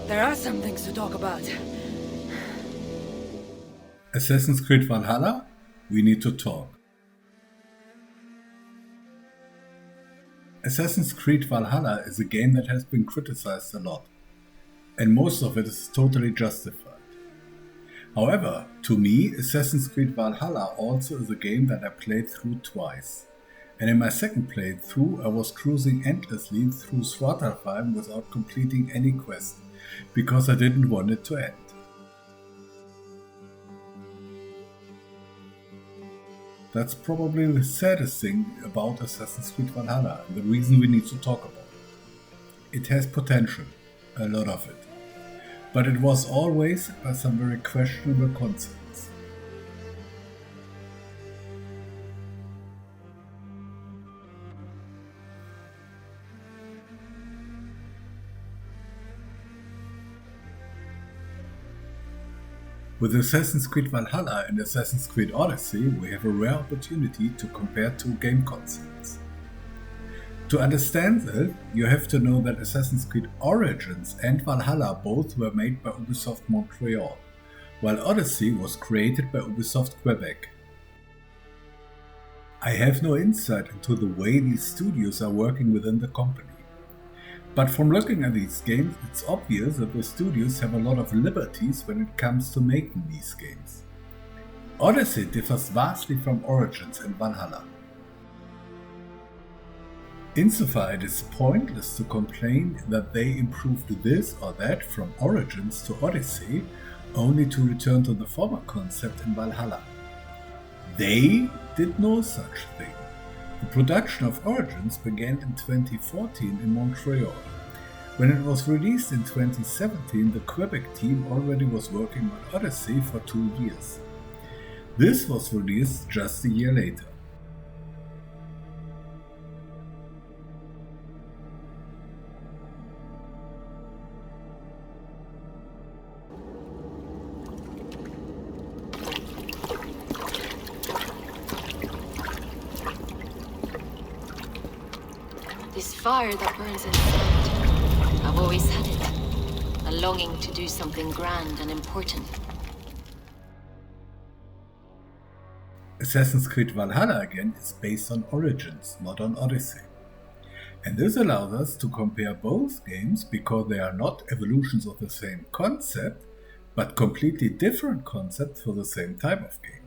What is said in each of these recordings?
There are some things to talk about. Assassin's Creed Valhalla? We need to talk. Assassin's Creed Valhalla is a game that has been criticized a lot, and most of it is totally justified. However, to me, Assassin's Creed Valhalla also is a game that I played through twice. And in my second playthrough, I was cruising endlessly through Svartalfheim without completing any quest, because I didn't want it to end. That's probably the saddest thing about Assassin's Creed Valhalla, and the reason we need to talk about it. It has potential, a lot of it, but it was all wasted by some very questionable concepts. With Assassin's Creed Valhalla and Assassin's Creed Odyssey, we have a rare opportunity to compare two game concepts. To understand that, you have to know that Assassin's Creed Origins and Valhalla both were made by Ubisoft Montreal, while Odyssey was created by Ubisoft Quebec. I have no insight into the way these studios are working within the company. But from looking at these games, it's obvious that the studios have a lot of liberties when it comes to making these games. Odyssey differs vastly from Origins and Valhalla. Insofar, it is pointless to complain that they improved this or that from Origins to Odyssey, only to return to the former concept in Valhalla. They did no such thing. The production of Origins began in 2014 in Montreal. When it was released in 2017, the Quebec team already was working on Odyssey for 2 years. This was released just a year later. This fire that burns inside, I've always had it. A longing to do something grand and important. Assassin's Creed Valhalla again is based on Origins, not on Odyssey. And this allows us to compare both games because they are not evolutions of the same concept, but completely different concepts for the same type of game.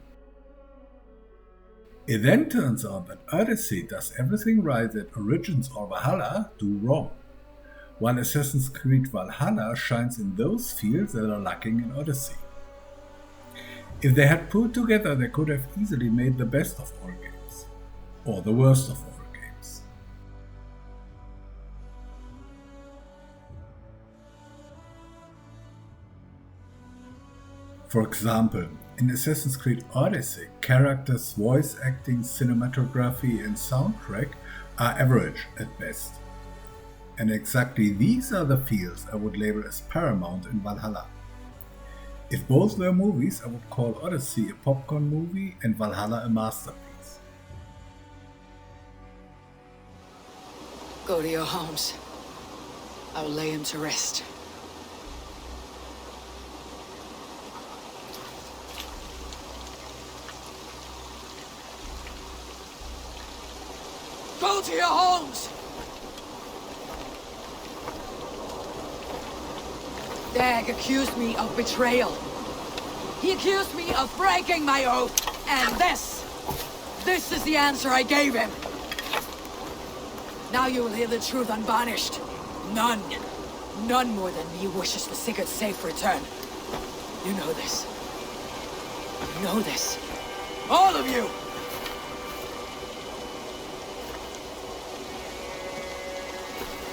It then turns out that Odyssey does everything right that Origins or Valhalla do wrong, while Assassin's Creed Valhalla shines in those fields that are lacking in Odyssey. If they had pulled together, they could have easily made the best of all games, or the worst of all games. For example, in Assassin's Creed Odyssey, characters' voice acting, cinematography and soundtrack are average at best. And exactly these are the fields I would label as paramount in Valhalla. If both were movies, I would call Odyssey a popcorn movie and Valhalla a masterpiece. Go to your homes. I will lay him to rest. Go to your homes! Dag accused me of betrayal. He accused me of breaking my oath. And this is the answer I gave him. Now you will hear the truth unvarnished. None more than me wishes for Sigurd's safe return. You know this. You know this. All of you!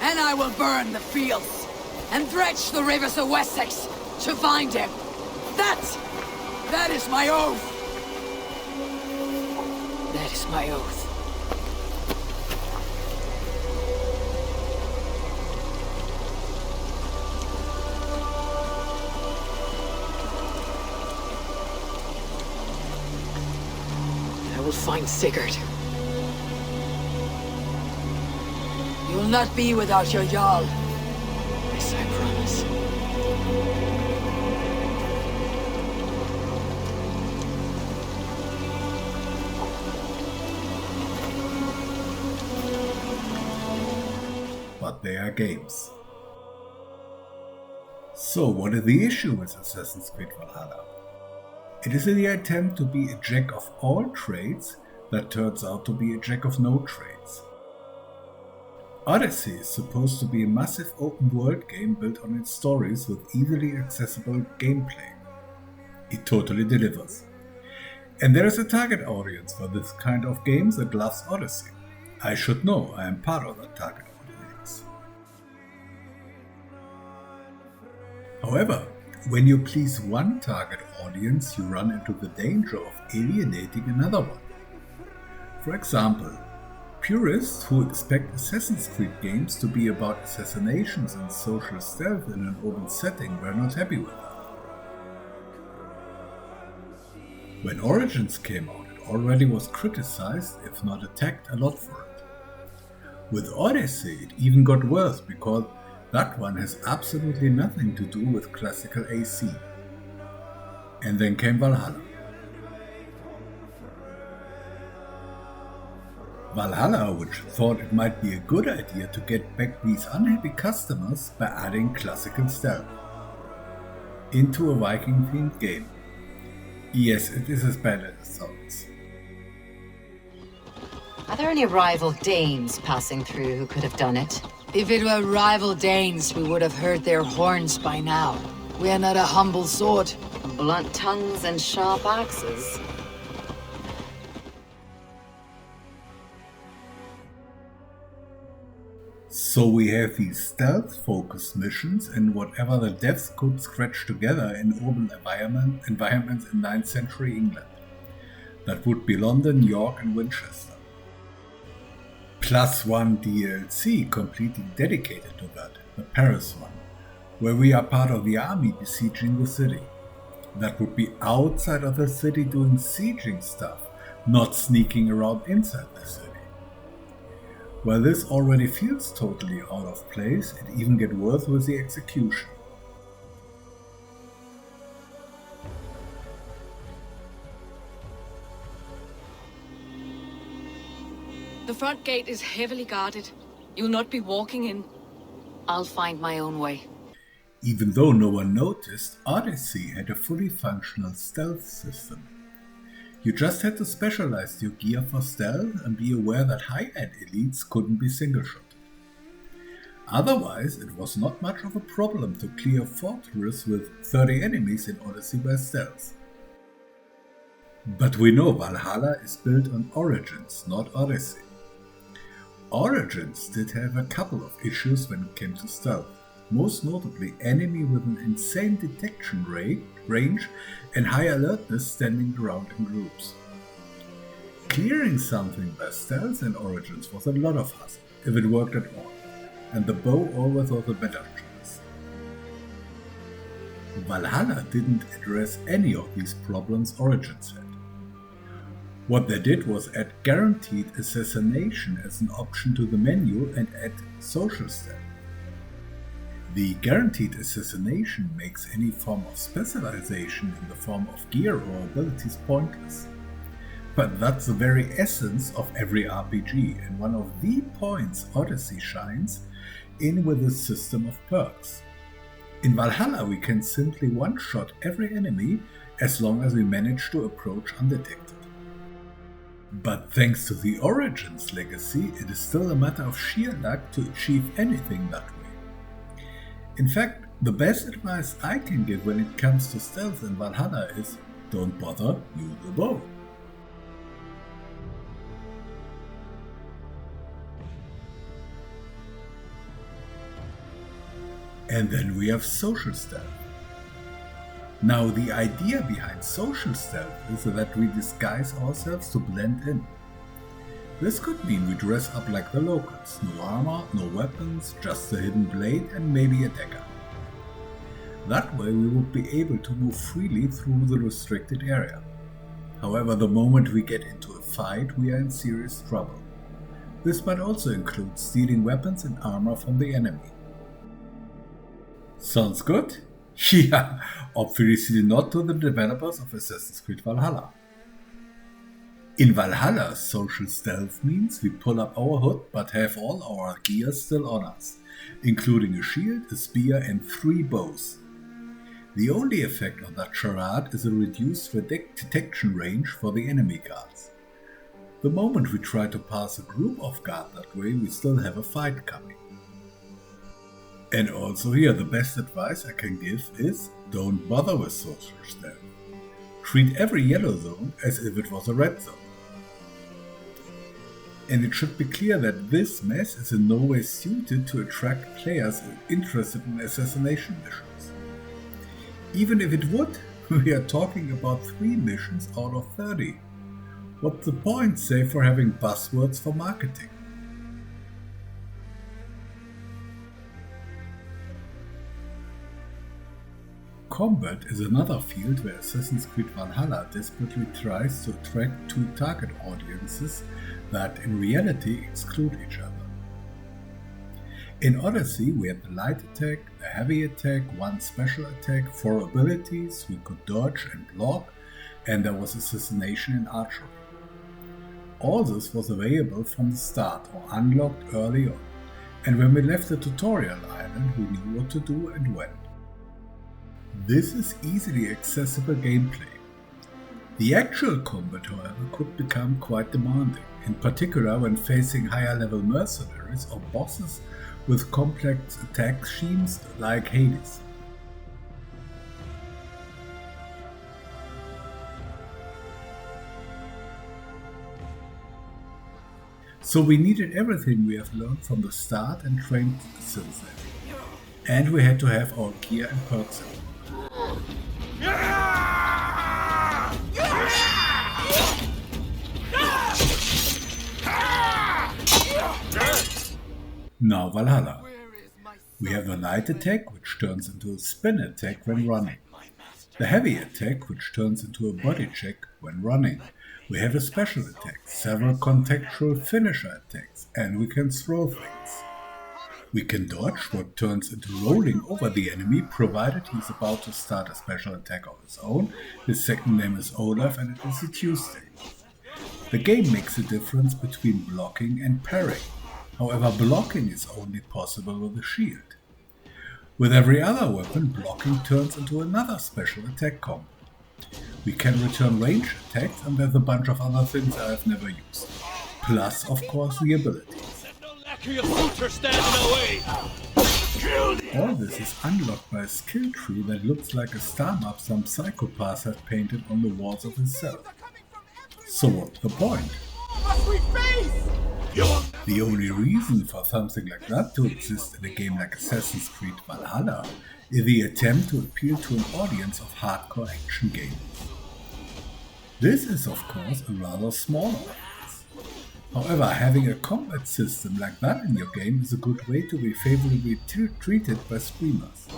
And I will burn the fields and dredge the rivers of Wessex to find him. That is my oath. That is my oath. I will find Sigurd. You will not be without your Jarl. This I promise. But they are games. So what is the issue with Assassin's Creed Valhalla? It is in the attempt to be a jack of all trades that turns out to be a jack of no trades. Odyssey is supposed to be a massive open world game built on its stories with easily accessible gameplay. It totally delivers. And there is a target audience for this kind of games that loves Odyssey. I should know, I am part of that target audience. However, when you please one target audience, you run into the danger of alienating another one. For example, purists who expect Assassin's Creed games to be about assassinations and social stealth in an open setting were not happy with that. When Origins came out, it already was criticized, if not attacked, a lot for it. With Odyssey, it even got worse because that one has absolutely nothing to do with classical AC. And then came Valhalla. Valhalla, which thought it might be a good idea to get back these unhappy customers by adding classical stealth into a Viking-themed game. Yes, it is as bad as it sounds. Are there any rival Danes passing through who could have done it? If it were rival Danes, we would have heard their horns by now. We are not a humble sword. Blunt tongues and sharp axes. So we have these stealth-focused missions and whatever the devs could scratch together in urban environments in 9th century England. That would be London, York and Winchester. Plus one DLC completely dedicated to that, the Paris one, where we are part of the army besieging the city. That would be outside of the city doing sieging stuff, not sneaking around inside the city. While this already feels totally out of place, it even gets worse with the execution. The front gate is heavily guarded. You'll not be walking in. I'll find my own way. Even though no one noticed, Odyssey had a fully functional stealth system. You just had to specialize your gear for stealth and be aware that high-end elites couldn't be single-shot. Otherwise, it was not much of a problem to clear a fortress with 30 enemies in Odyssey by stealth. But we know Valhalla is built on Origins, not Odyssey. Origins did have a couple of issues when it came to stealth, most notably enemy with an insane detection range and high alertness standing around in groups. Clearing something by stealth in Origins was a lot of hassle, if it worked at all, and the bow always was a better choice. Valhalla didn't address any of these problems Origins had. What they did was add guaranteed assassination as an option to the menu and add social stealth. The guaranteed assassination makes any form of specialization in the form of gear or abilities pointless. But that's the very essence of every RPG, and one of the points Odyssey shines in with a system of perks. In Valhalla we can simply one-shot every enemy as long as we manage to approach undetected. But thanks to the Origins legacy, it is still a matter of sheer luck to achieve anything that way. In fact, the best advice I can give when it comes to stealth in Valhalla is don't bother, use the bow. And then we have social stealth. Now the idea behind social stealth is that we disguise ourselves to blend in. This could mean we dress up like the locals, no armor, no weapons, just a hidden blade and maybe a dagger. That way we would be able to move freely through the restricted area. However, the moment we get into a fight, we are in serious trouble. This might also include stealing weapons and armor from the enemy. Sounds good? Yeah, obviously not to the developers of Assassin's Creed Valhalla. In Valhalla, social stealth means we pull up our hood but have all our gear still on us, including a shield, a spear and 3 bows. The only effect of that charade is a reduced detection range for the enemy guards. The moment we try to pass a group of guards that way, we still have a fight coming. And also here, the best advice I can give is don't bother with social stealth. Treat every yellow zone as if it was a red zone. And it should be clear that this mess is in no way suited to attract players interested in assassination missions. Even if it would, we are talking about 3 missions out of 30. What's the point, say, for having buzzwords for marketing? Combat is another field where Assassin's Creed Valhalla desperately tries to attract 2 target audiences that in reality exclude each other. In Odyssey we had the light attack, the heavy attack, 1 special attack, 4 abilities, we could dodge and block, and there was assassination and archery. All this was available from the start or unlocked early on, and when we left the tutorial island we knew what to do and when. This is easily accessible gameplay. The actual combat, however, could become quite demanding, in particular when facing higher level mercenaries or bosses with complex attack schemes like Hades. So we needed everything we have learned from the start and trained since then. And we had to have our gear and perks in. Now Valhalla. We have the light attack, which turns into a spin attack when running. The heavy attack, which turns into a body check when running. We have a special attack, several contextual finisher attacks, and we can throw things. We can dodge, what turns into rolling over the enemy, provided he's about to start a special attack of his own. His second name is Olaf and it is a Tuesday. The game makes a difference between blocking and parrying. However, blocking is only possible with a shield. With every other weapon, blocking turns into another special attack combo. We can return range attacks, and there's a bunch of other things I have never used. Plus, of course, the abilities. All this is unlocked by a skill tree that looks like a star map some psychopath has painted on the walls of his cell. So what's the point? The only reason for something like that to exist in a game like Assassin's Creed Valhalla is the attempt to appeal to an audience of hardcore action gamers. This is of course a rather small audience. However, having a combat system like that in your game is a good way to be favorably treated by streamers.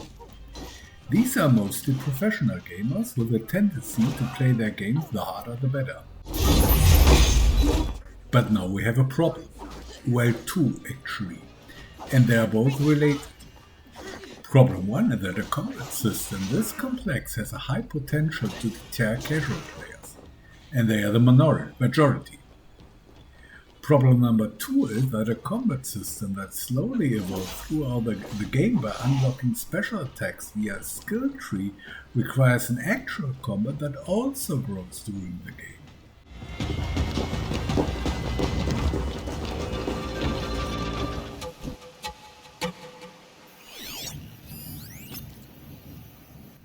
These are mostly professional gamers with a tendency to play their games the harder the better. But now we have a problem. Well, 2 actually, and they are both related. Problem 1 is that a combat system this complex has a high potential to deter casual players, and they are the majority. Problem number 2 is that a combat system that slowly evolves throughout the game by unlocking special attacks via a skill tree requires an actual combat that also grows during the game.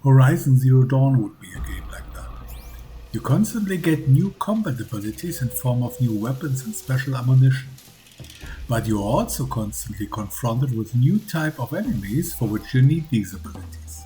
Horizon Zero Dawn would be a game like that. You constantly get new combat abilities in form of new weapons and special ammunition. But you are also constantly confronted with new type of enemies for which you need these abilities.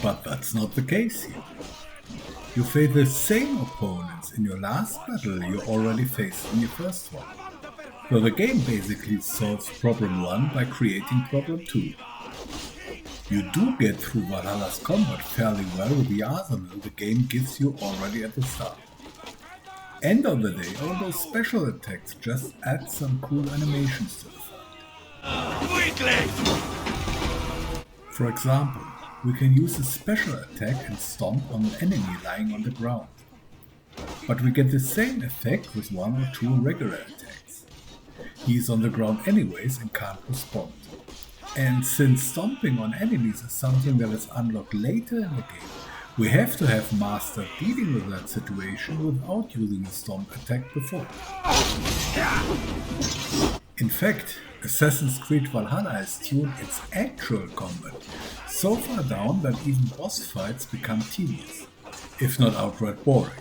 But that's that's not the case here. You face the same opponents in your last battle you already faced in your first one. So the game basically solves problem 1 by creating problem 2. You do get through Valhalla's combat fairly well with the arsenal the game gives you already at the start. End of the day, all those special attacks just add some cool animations to the fight. For example, we can use a special attack and stomp on an enemy lying on the ground. But we get the same effect with 1 or 2 regular attacks. He is on the ground anyways and can't respond. And since stomping on enemies is something that is unlocked later in the game, we have to have mastered dealing with that situation without using a stomp attack before. In fact, Assassin's Creed Valhalla has tuned its actual combat so far down that even boss fights become tedious, if not outright boring.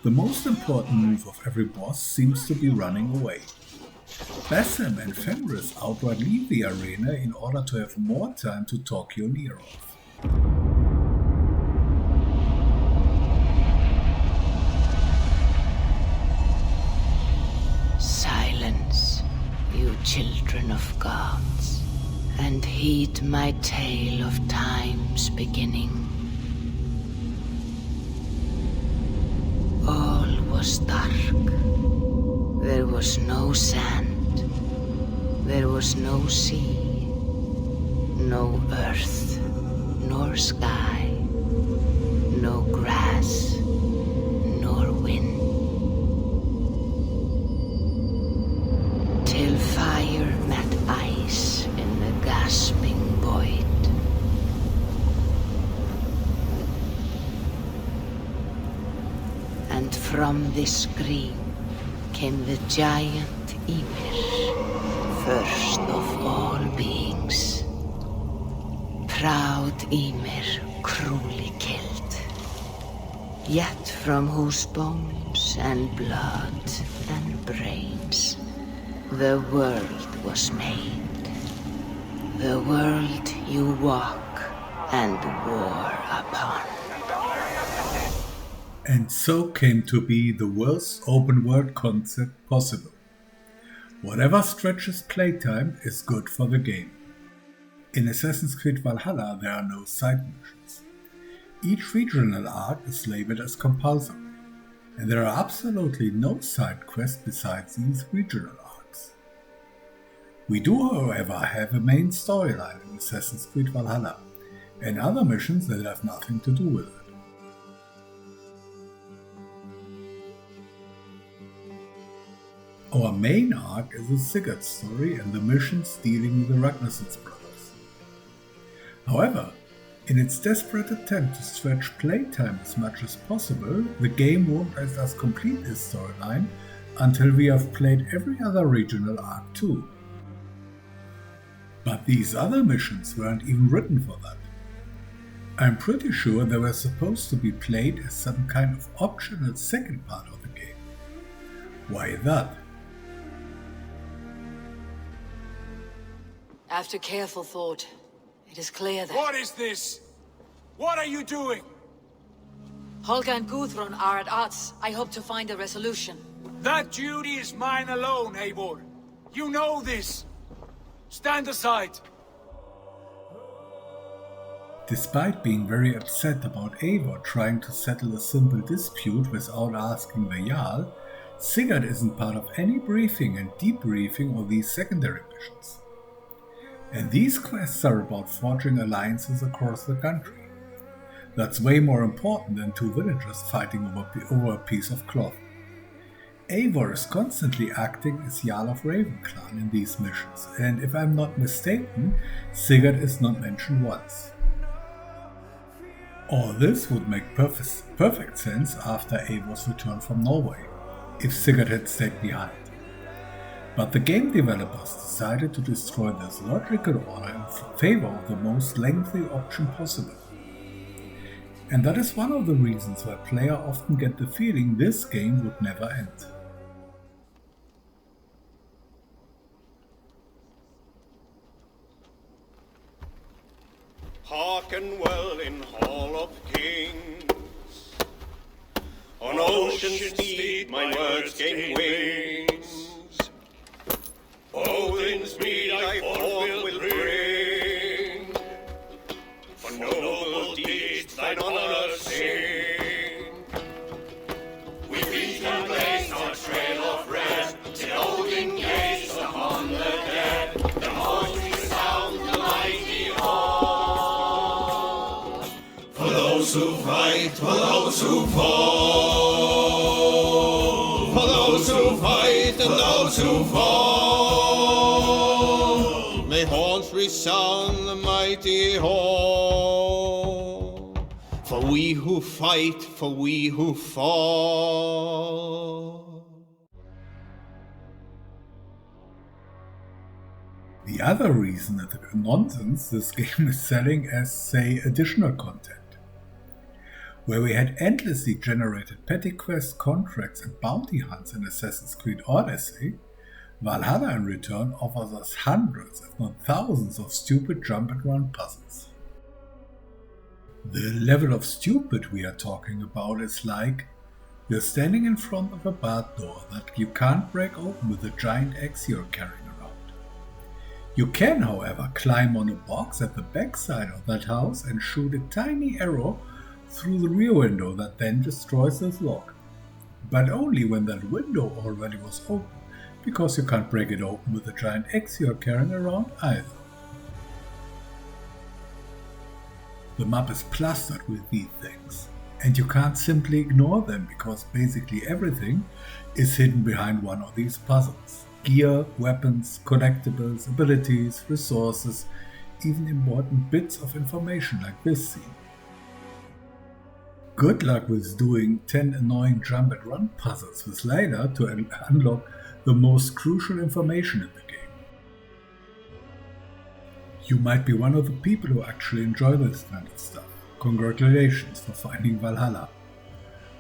The most important move of every boss seems to be running away. Basim and Fenris outright leave the arena in order to have more time to talk your ear off. Silence, you children of gods, and heed my tale of time's beginning. All was dark. There was no sand. There was no sea, no earth, nor sky, no grass, nor wind. Till fire met ice in the gasping void. And from this scream came the giant Ymir, first of all beings. Proud Ymir, cruelly killed, yet from whose bones and blood and brains the world was made. The world you walk and war upon. And so came to be the worst open world concept possible. Whatever stretches playtime is good for the game. In Assassin's Creed Valhalla there are no side missions. Each regional arc is labeled as compulsory, and there are absolutely no side quests besides these regional arcs. We do, however, have a main storyline in Assassin's Creed Valhalla, and other missions that have nothing to do with it. Our main arc is the Sigurd story and the missions dealing with the Ragnarsson's brothers. However, in its desperate attempt to stretch playtime as much as possible, the game won't let us complete this storyline until we have played every other regional arc too. But these other missions weren't even written for that. I'm pretty sure they were supposed to be played as some kind of optional second part of the game. Why that? After careful thought, it is clear that What is this? What are you doing? Holger and Gudrun are at odds. I hope to find a resolution. That duty is mine alone, Eivor. You know this. Stand aside. Despite being very upset about Eivor trying to settle a simple dispute without asking the Jarl, Sigurd isn't part of any briefing and debriefing of these secondary missions. And these quests are about forging alliances across the country. That's way more important than two villagers fighting over a piece of cloth. Eivor is constantly acting as Jarl of Ravenclan in these missions, and if I'm not mistaken, Sigurd is not mentioned once. All this would make perfect sense after Eivor's return from Norway, if Sigurd had stayed behind. But the game developers decided to destroy this logical order in favor of the most lengthy option possible. And that is one of the reasons why players often get the feeling this game would never end. Hearken well in Hall of Kings. On ocean's steed my words gain wings. Odin's mead I forth will bring. For noble deeds thine honor sing. We beat and blaze our trail of red, till Odin gazed upon the dead. The most we sound the mighty hall. For those who fight, for those who fall. For those who fight and those who fall. May horns resound the mighty hall. For we who fight, for we who fall. The other reason that nonsense this game is selling as, say, additional content, where we had endlessly generated petty quests, contracts and bounty hunts in Assassin's Creed Odyssey, Valhalla in return offers us hundreds, if not thousands, of stupid jump and run puzzles. The level of stupid we are talking about is like, you're standing in front of a barred door that you can't break open with a giant axe you're carrying around. You can, however, climb on a box at the backside of that house and shoot a tiny arrow through the rear window that then destroys this lock. But only when that window already was open, because you can't break it open with a giant axe you're carrying around either. The map is plastered with these things, and you can't simply ignore them because basically everything is hidden behind one of these puzzles. Gear, weapons, collectibles, abilities, resources, even important bits of information like this scene. Good luck with doing 10 annoying jump and run puzzles with Layla to unlock the most crucial information in the game. You might be one of the people who actually enjoy this kind of stuff. Congratulations for finding Valhalla.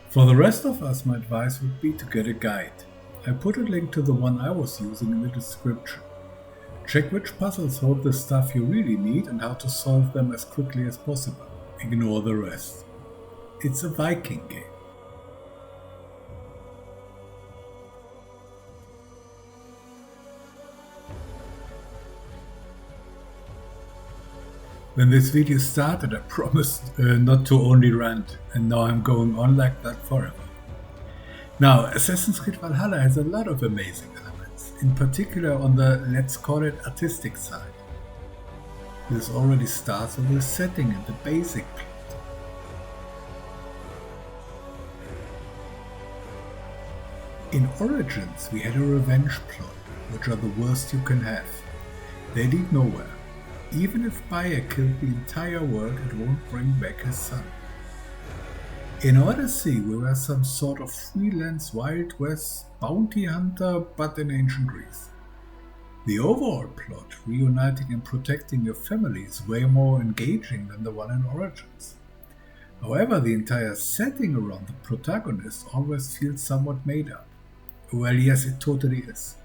For the rest of us, my advice would be to get a guide. I put a link to the one I was using in the description. Check which puzzles hold the stuff you really need and how to solve them as quickly as possible. Ignore the rest. It's a Viking game. When this video started, I promised not to only rant, and now I'm going on like that forever. Now, Assassin's Creed Valhalla has a lot of amazing elements, in particular on the, let's call it, artistic side. This already starts with the setting and the basic plot. In Origins, we had a revenge plot, which are the worst you can have. They lead nowhere. Even if Bayer killed the entire world, it won't bring back his son. In Odyssey, we were some sort of freelance Wild West bounty hunter, but in ancient Greece. The overall plot, reuniting and protecting your family, is way more engaging than the one in Origins. However, the entire setting around the protagonist always feels somewhat made up. Well, yes, it totally is.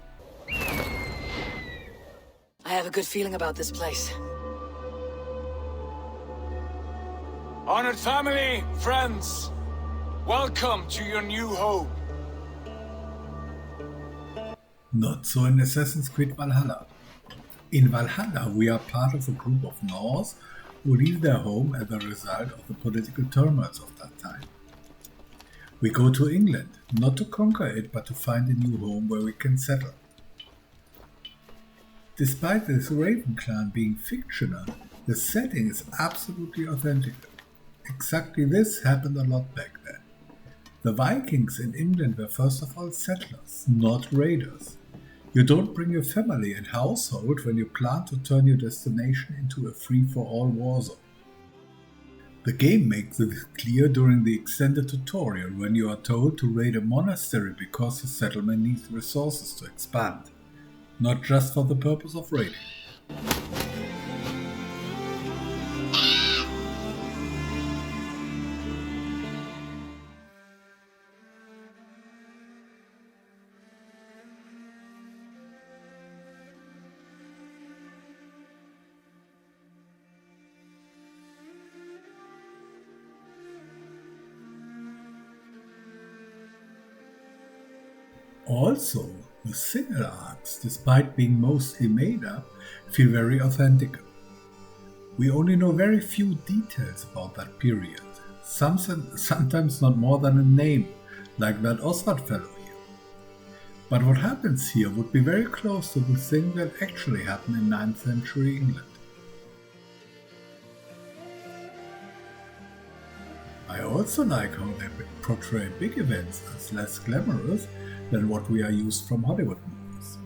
I have a good feeling about this place. Honored family, friends, welcome to your new home. Not so in Assassin's Creed Valhalla. In Valhalla, we are part of a group of Norse who leave their home as a result of the political turmoils of that time. We go to England, not to conquer it, but to find a new home where we can settle. Despite this Raven clan being fictional, the setting is absolutely authentic. Exactly this happened a lot back then. The Vikings in England were first of all settlers, not raiders. You don't bring your family and household when you plan to turn your destination into a free-for-all war zone. The game makes this clear during the extended tutorial when you are told to raid a monastery because your settlement needs resources to expand, not just for the purpose of raiding. Also, the single arcs, despite being mostly made up, feel very authentic. We only know very few details about that period, sometimes not more than a name, like that Oswald fellow here. But what happens here would be very close to the thing that actually happened in 9th century England. I also like how they portray big events as less glamorous than what we are used from Hollywood movies.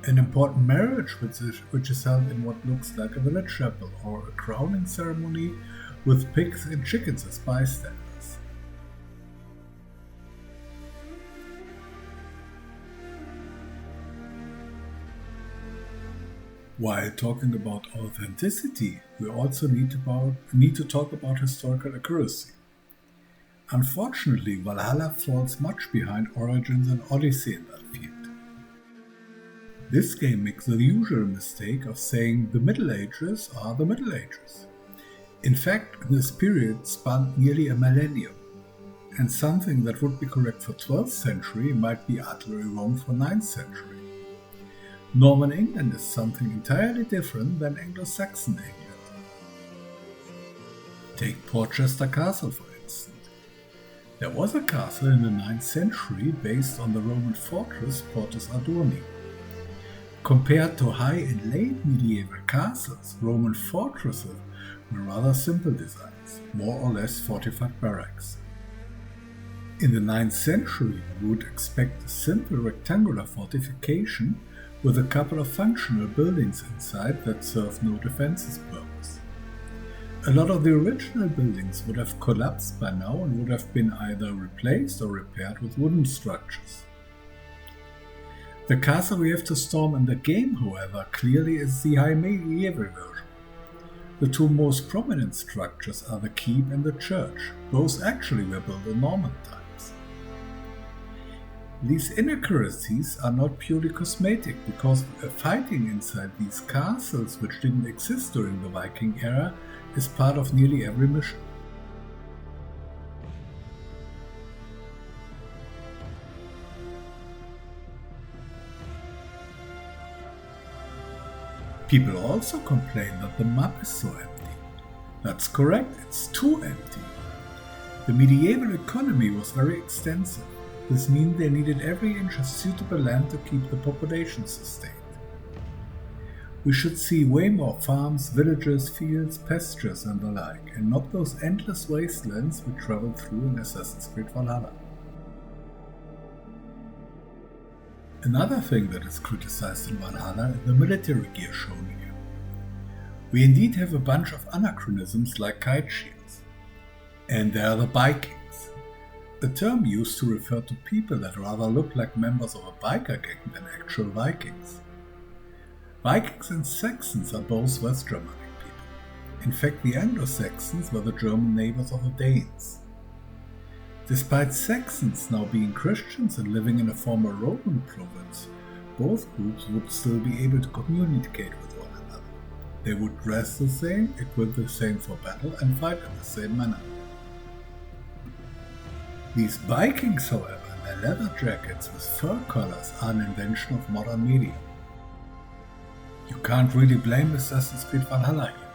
An important marriage which is held in what looks like a village chapel, or a crowning ceremony with pigs and chickens as bystanders. While talking about authenticity, we also need to talk about historical accuracy. Unfortunately, Valhalla falls much behind Origins and Odyssey in that field. This game makes the usual mistake of saying the Middle Ages are the Middle Ages. In fact, this period spanned nearly a millennium, and something that would be correct for 12th century might be utterly wrong for 9th century. Norman England is something entirely different than Anglo-Saxon England. Take Portchester Castle for instance. There was a castle in the 9th century based on the Roman fortress Portus Adorni. Compared to high and late medieval castles, Roman fortresses were rather simple designs, more or less fortified barracks. In the 9th century, we would expect a simple rectangular fortification with a couple of functional buildings inside that serve no defenses purpose. A lot of the original buildings would have collapsed by now and would have been either replaced or repaired with wooden structures. The castle we have to storm in the game, however, clearly is the high medieval version. The two most prominent structures are the keep and the church. Both actually were built in Norman times. These inaccuracies are not purely cosmetic, because fighting inside these castles, which didn't exist during the Viking era, is part of nearly every mission. People also complain that the map is so empty. That's correct, it's too empty. The medieval economy was very extensive. This means they needed every inch of suitable land to keep the population sustained. We should see way more farms, villages, fields, pastures and the like, and not those endless wastelands we travel through in Assassin's Creed Valhalla. Another thing that is criticized in Valhalla is the military gear shown here. We indeed have a bunch of anachronisms like kite shields. And there are the Vikings, a term used to refer to people that rather look like members of a biker gang than actual Vikings. Vikings and Saxons are both West Germanic people. In fact, the Anglo-Saxons were the German neighbors of the Danes. Despite Saxons now being Christians and living in a former Roman province, both groups would still be able to communicate with one another. They would dress the same, equip the same for battle, and fight in the same manner. These Vikings, however, and their leather jackets with fur collars are an invention of modern media. You can't really blame Assassin's Creed Valhalla here.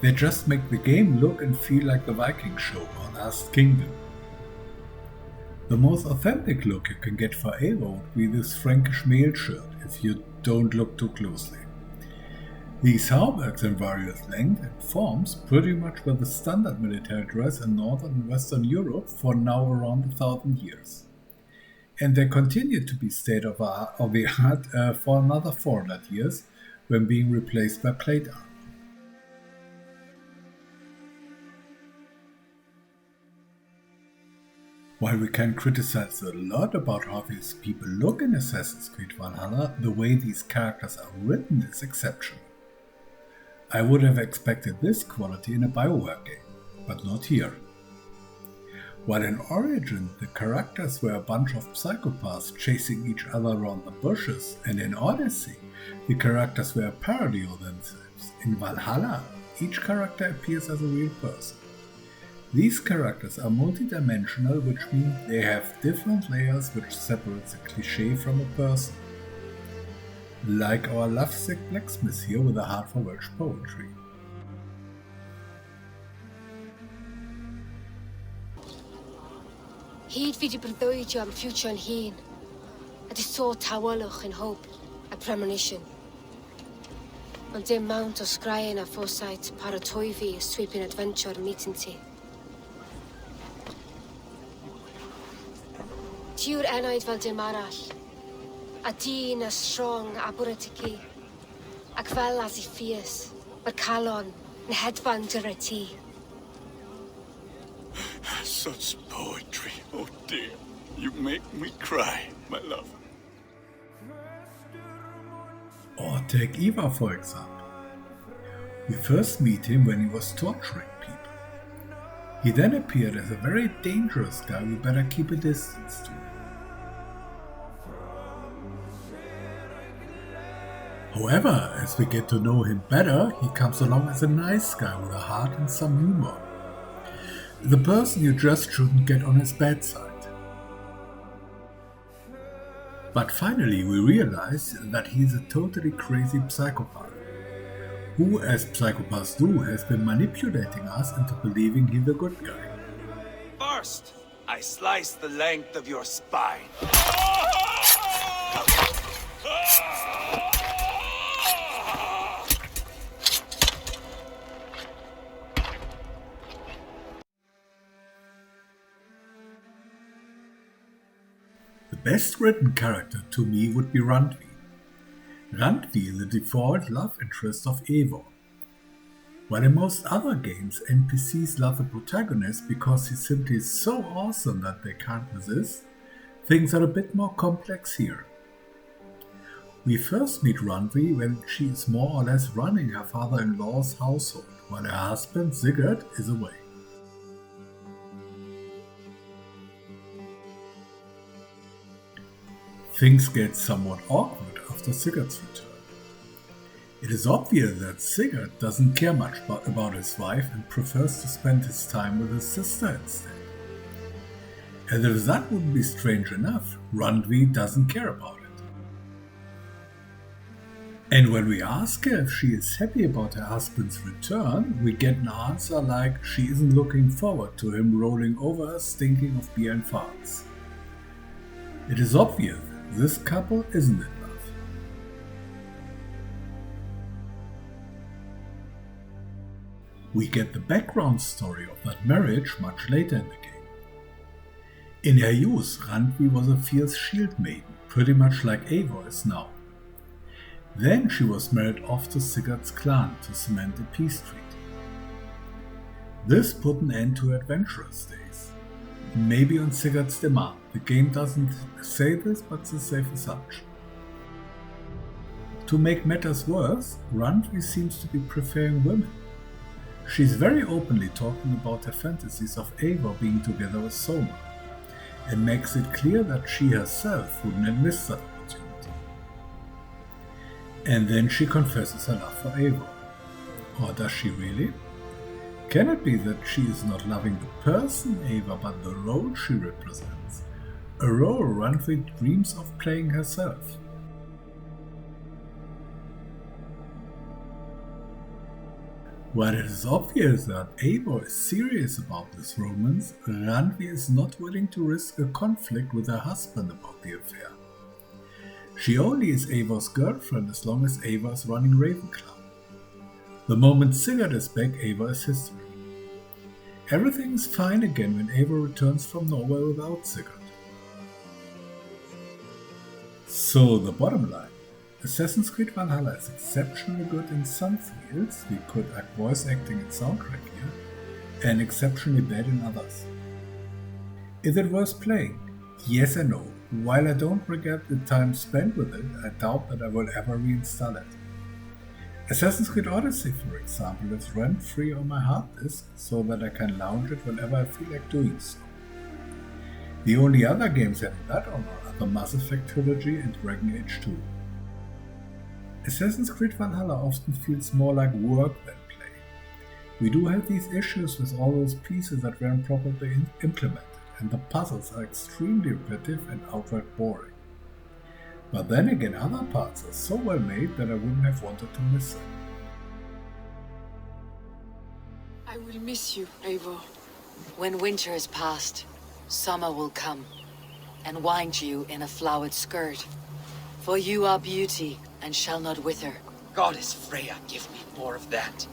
They just make the game look and feel like the Viking show or Last Kingdom. The most authentic look you can get for Eivor would be this Frankish mail shirt, if you don't look too closely. These hauberks in various lengths and forms pretty much were the standard military dress in Northern and Western Europe for now around 1,000 years. And they continued to be state of the art for another 400 years, when being replaced by plate armor. While we can criticize a lot about how these people look in Assassin's Creed Valhalla, the way these characters are written is exceptional. I would have expected this quality in a BioWare game, but not here. While in Origin the characters were a bunch of psychopaths chasing each other around the bushes, and in Odyssey the characters were a parody of themselves, in Valhalla each character appears as a real person. These characters are multidimensional, which means they have different layers which separates a cliché from a person. Like our lovesick blacksmith here with a heart for Welsh poetry. Hyd fi di breuddwydio am future yn hun, a di so tawalwch yn hope a premonition. Ond dim mount o sgraen a foresight paratoi fi a sweeping adventure meeting ti. Tiw'r enaid fel dim arall, a dyn a strong a bwretici, ac fel as I ffies, mae'r calon yn hedfan dyr ti. Such poetry. Oh dear. You make me cry, my love. Or take Eva for example. We first meet him when he was torturing people. He then appeared as a very dangerous guy we better keep a distance to. However, as we get to know him better, he comes along as a nice guy with a heart and some humor. The person you just shouldn't get on his bad side. But finally we realize that he's a totally crazy psychopath, who, as psychopaths do, has been manipulating us into believing he's a good guy. First, I slice the length of your spine. The best written character to me would be Randvi. Randvi is the default love interest of Eivor. While in most other games NPCs love the protagonist because he simply is so awesome that they can't resist, things are a bit more complex here. We first meet Randvi when she is more or less running her father-in-law's household, while her husband Sigurd is away. Things get somewhat awkward after Sigurd's return. It is obvious that Sigurd doesn't care much about his wife and prefers to spend his time with his sister instead. As if that wouldn't be strange enough, Randvi doesn't care about it. And when we ask her if she is happy about her husband's return, we get an answer like she isn't looking forward to him rolling over her stinking of beer and farts. It is obvious this couple isn't in love. We get the background story of that marriage much later in the game. In her youth, Randvi was a fierce shield maiden, pretty much like Eivor is now. Then she was married off to Sigurd's clan to cement a peace treaty. This put an end to her adventurous days. Maybe on Sigurd's demand. The game doesn't say this, but it's a safe assumption. To make matters worse, Randvi seems to be preferring women. She's very openly talking about her fantasies of Eivor being together with Soma, and makes it clear that she herself wouldn't have missed that opportunity. And then she confesses her love for Eivor. Or does she really? Can it be that she is not loving the person Eivor but the role she represents? A role Randvi dreams of playing herself. While it is obvious that Eivor is serious about this romance, Randvi is not willing to risk a conflict with her husband about the affair. She only is Eivor's girlfriend as long as Eivor is running Ravenclaw. The moment Sigurd is back, Eivor is history. Everything is fine again when Eivor returns from Norway without Sigurd. So the bottom line, Assassin's Creed Valhalla is exceptionally good in some fields, we could add voice acting and soundtrack here, and exceptionally bad in others. Is it worth playing? Yes and no. While I don't regret the time spent with it, I doubt that I will ever reinstall it. Assassin's Creed Odyssey, for example, is rent-free on my hard disk, so that I can launch it whenever I feel like doing so. The only other games having that honor are the Mass Effect trilogy and Dragon Age 2. Assassin's Creed Valhalla often feels more like work than play. We do have these issues with all those pieces that weren't properly implemented, and the puzzles are extremely repetitive and outright boring. But then again, other parts are so well made that I wouldn't have wanted to miss them. I will miss you, Eivor. When winter is past, summer will come, and wind you in a flowered skirt. For you are beauty, and shall not wither. Goddess Freya, give me more of that.